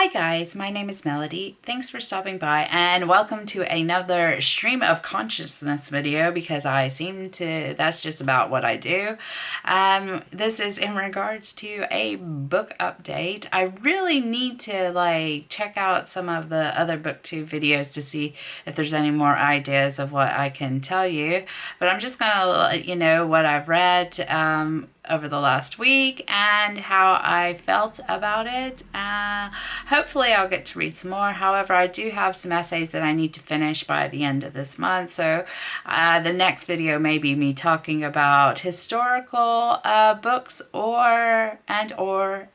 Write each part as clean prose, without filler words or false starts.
Hi guys, my name is Melody. Thanks for stopping by and welcome to another stream of consciousness video because that's just about what I do. This is in regards to a book update. I really need to check out some of the other Booktube videos to see if there's any more ideas of what I can tell you, but I'm just gonna let you know what I've read over the last week and how I felt about it. Hopefully I'll get to read some more. However, I do have some essays that I need to finish by the end of this month. So the next video may be me talking about historical books or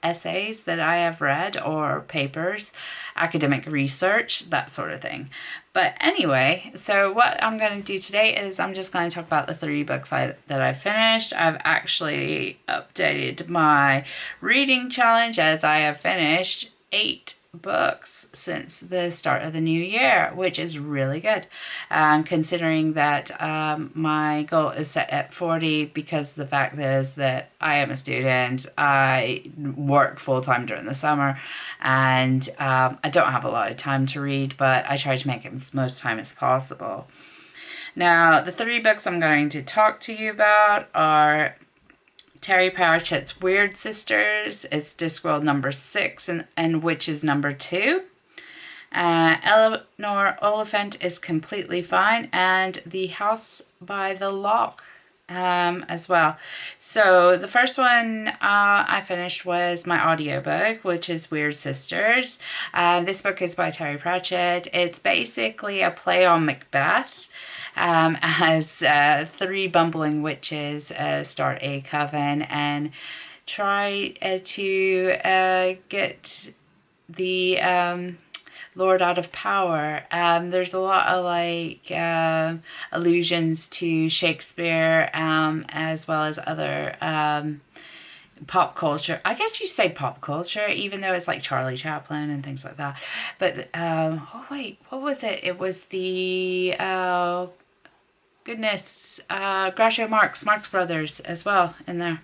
essays that I have read, or papers, academic research, that sort of thing. But anyway, so what I'm going to do today is I'm just going to talk about the 3 books that I finished. I've actually updated my reading challenge as I have finished 8 books since the start of the new year, which is really good, considering that my goal is set at 40, because the fact is that I am a student, I work full-time during the summer, and I don't have a lot of time to read, but I try to make it as most time as possible. Now, the 3 books I'm going to talk to you about are Terry Pratchett's Weird Sisters. It's Discworld number 6 and Witches number 2. Eleanor Oliphant is Completely Fine, and The House by the Loch as well. So the first one I finished was my audiobook, which is Weird Sisters. This book is by Terry Pratchett. It's basically a play on Macbeth. As 3 bumbling witches start a coven and try to get the Lord out of power. There's a lot of allusions to Shakespeare as well as other pop culture. I guess you say pop culture, even though it's like Charlie Chaplin and things like that. But oh wait, what was it? It was the Groucho Marx Brothers as well in there.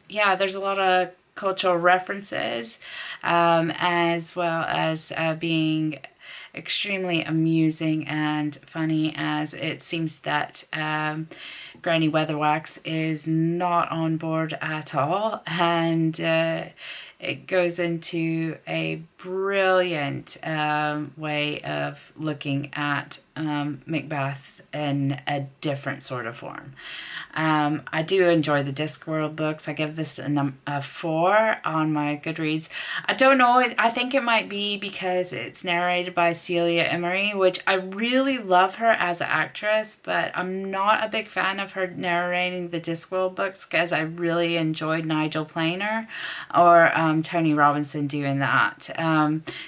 Yeah, there's a lot of cultural references, as well as being extremely amusing and funny, as it seems that Granny Weatherwax is not on board at all, and it goes into a brilliant way of looking at Macbeth in a different sort of form. I do enjoy the Discworld books. I give this a 4 on my Goodreads. I don't know, I think it might be because it's narrated by Celia Emery, which I really love her as an actress, but I'm not a big fan of her narrating the Discworld books, because I really enjoyed Nigel Planer or Tony Robinson doing that.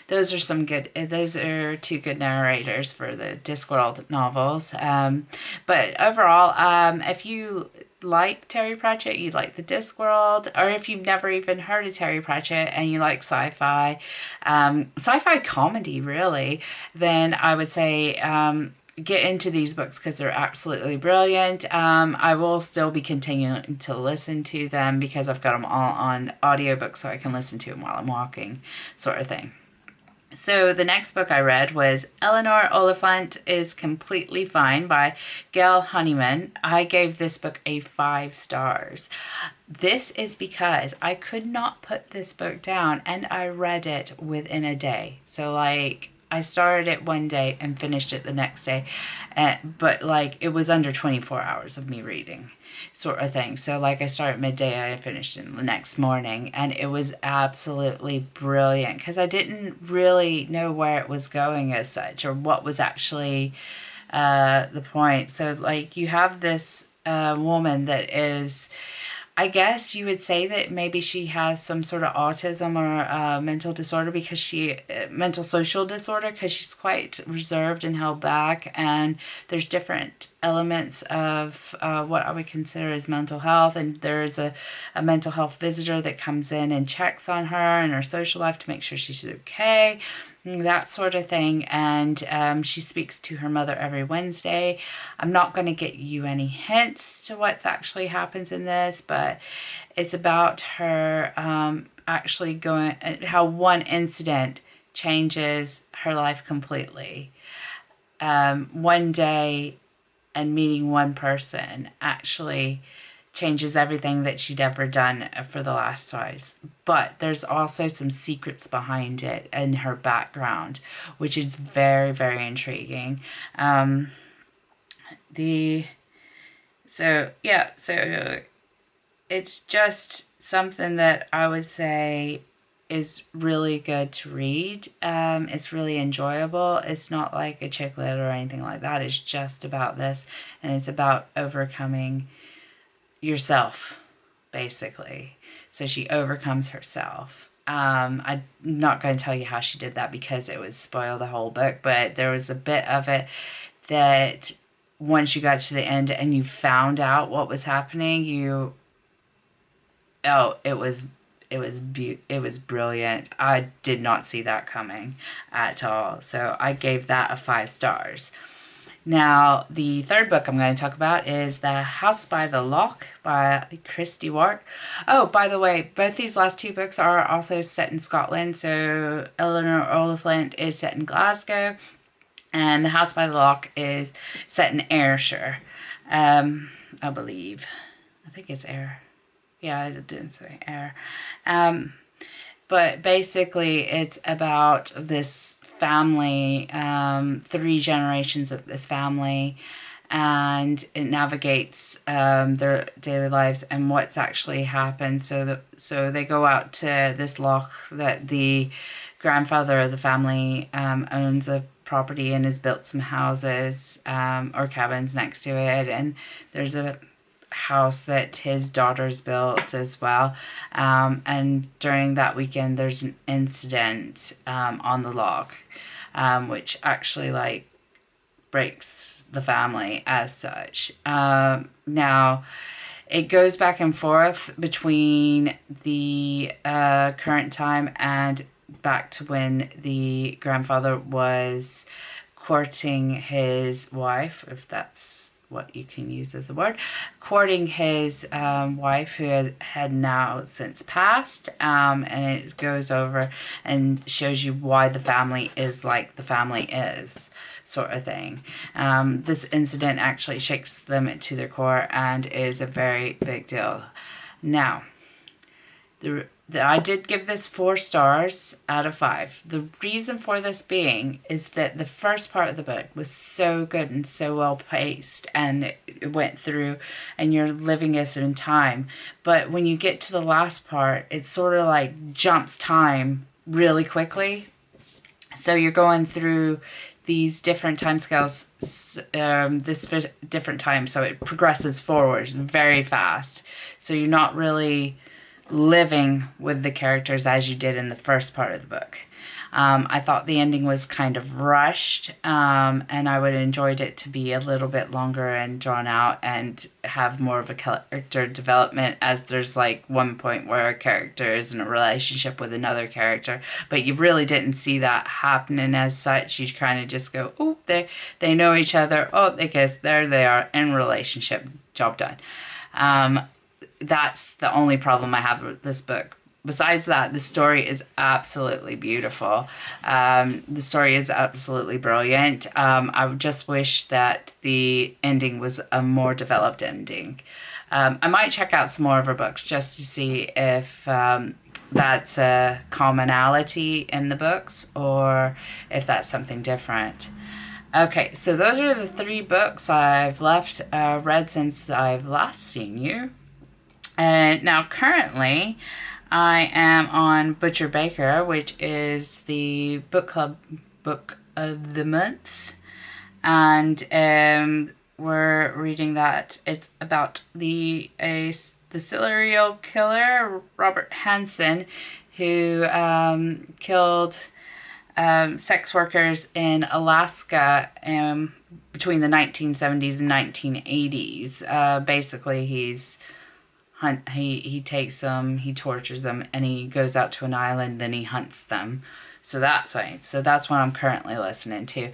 Those are 2 good narrators for the Discworld novels. But overall, if you like Terry Pratchett, you like the Discworld, or if you've never even heard of Terry Pratchett and you like sci-fi comedy really, then I would say get into these books because they're absolutely brilliant. I will still be continuing to listen to them because I've got them all on audiobook, so I can listen to them while I'm walking, sort of thing. So the next book I read was Eleanor Oliphant is Completely Fine by Gail Honeyman. I gave this book a 5 stars. This is because I could not put this book down, and I read it within a day. So I started it one day and finished it the next day, but it was under 24 hours of me reading, sort of thing. So I started midday, I finished it the next morning, and it was absolutely brilliant because I didn't really know where it was going as such, or what was actually the point. So you have this woman that is, I guess you would say that maybe she has some sort of autism or mental disorder, because mental social disorder, because she's quite reserved and held back, and there's different elements of what I would consider as mental health, and there's a mental health visitor that comes in and checks on her and her social life to make sure she's okay, that sort of thing. And she speaks to her mother every Wednesday. I'm not going to get you any hints to what actually happens in this, but it's about her actually going, how one incident changes her life completely. One day and meeting one person actually changes everything that she'd ever done for the last twice. But there's also some secrets behind it and her background, which is very, very intriguing. So it's just something that I would say is really good to read. It's really enjoyable. It's not like a chick lit or anything like that. It's just about this, and it's about overcoming yourself, basically. So she overcomes herself. I'm not going to tell you how she did that because it would spoil the whole book, but there was a bit of it that once you got to the end and you found out what was happening, it was brilliant. I did not see that coming at all. So I gave that a 5 stars. Now, the third book I'm going to talk about is The House by the Loch by Christy Wark. Oh, by the way, both these last 2 books are also set in Scotland. So Eleanor Oliphant is set in Glasgow, and The House by the Loch is set in Ayrshire, I believe. I think it's Ayr. Yeah, I didn't say Ayr. But basically, it's about this family, 3 generations of this family, and it navigates their daily lives and what's actually happened. So they go out to this loch that the grandfather of the family owns a property and has built some houses or cabins next to it, and there's a house that his daughter's built as well, and during that weekend there's an incident on the loch, which actually like breaks the family as such. Now it goes back and forth between the current time and back to when the grandfather was courting his wife, if that's what you can use as a word, courting his wife, who had now since passed, and it goes over and shows you why the family is like the family is, sort of thing. This incident actually shakes them to their core and is a very big deal. Now, I did give this 4 stars out of 5. The reason for this being is that the first part of the book was so good and so well paced, and it went through and you're living it in time. But when you get to the last part, it sort of like jumps time really quickly. So you're going through these different time scales, this different time, so it progresses forward very fast. So you're not really living with the characters as you did in the first part of the book. I thought the ending was kind of rushed, and I would have enjoyed it to be a little bit longer and drawn out and have more of a character development, as there's like one point where a character is in a relationship with another character, but you really didn't see that happening as such. You kind of just go, oh, they know each other, oh, they kiss, there they are in relationship, job done. That's the only problem I have with this book. Besides that, the story is absolutely beautiful. The story is absolutely brilliant. I would just wish that the ending was a more developed ending. I might check out some more of her books just to see if that's a commonality in the books or if that's something different. Okay, so those are the 3 books I've read since I've last seen you. And now currently I am on Butcher Baker, which is the book club book of the month, and we're reading that. It's about the serial killer Robert Hansen, who killed sex workers in Alaska between the 1970s and 1980s. Basically, he takes them, he tortures them, and he goes out to an island, then he hunts them. So that's right. So that's what I'm currently listening to.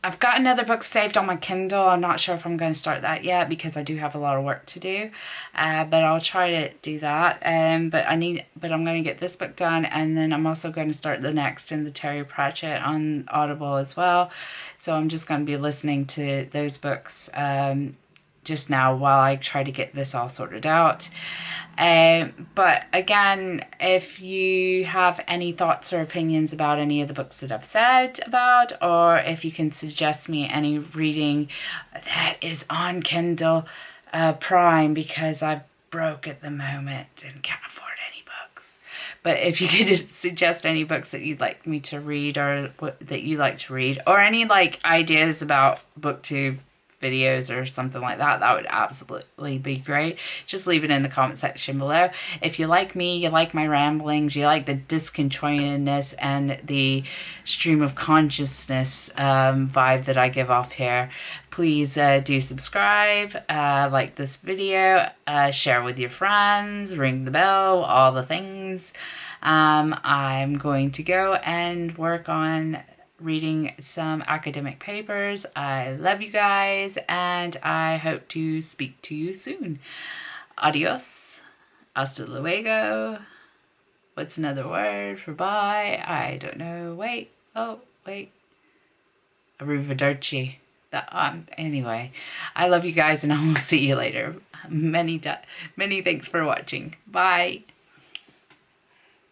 I've got another book saved on my Kindle. I'm not sure if I'm going to start that yet because I do have a lot of work to do, but I'll try to do that. But I'm going to get this book done, and then I'm also going to start the next in the Terry Pratchett on Audible as well. So I'm just going to be listening to those books just now while I try to get this all sorted out. But again, if you have any thoughts or opinions about any of the books that I've said about, or if you can suggest me any reading that is on Kindle Prime, because I'm broke at the moment and can't afford any books. But if you could suggest any books that you'd like me to read, or that you like to read, or any like ideas about Booktube videos or something like that, that would absolutely be great. Just leave it in the comment section below. If you like me, you like my ramblings, you like the disconjointedness and the stream of consciousness vibe that I give off here, please do subscribe, like this video, share with your friends, ring the bell, all the things. I'm going to go and work on reading some academic papers. I love you guys, and I hope to speak to you soon. Adios. Hasta luego. What's another word for bye? I don't know. Wait. Oh, wait. Arrivederci. Anyway, I love you guys, and I will see you later. Many thanks for watching. Bye.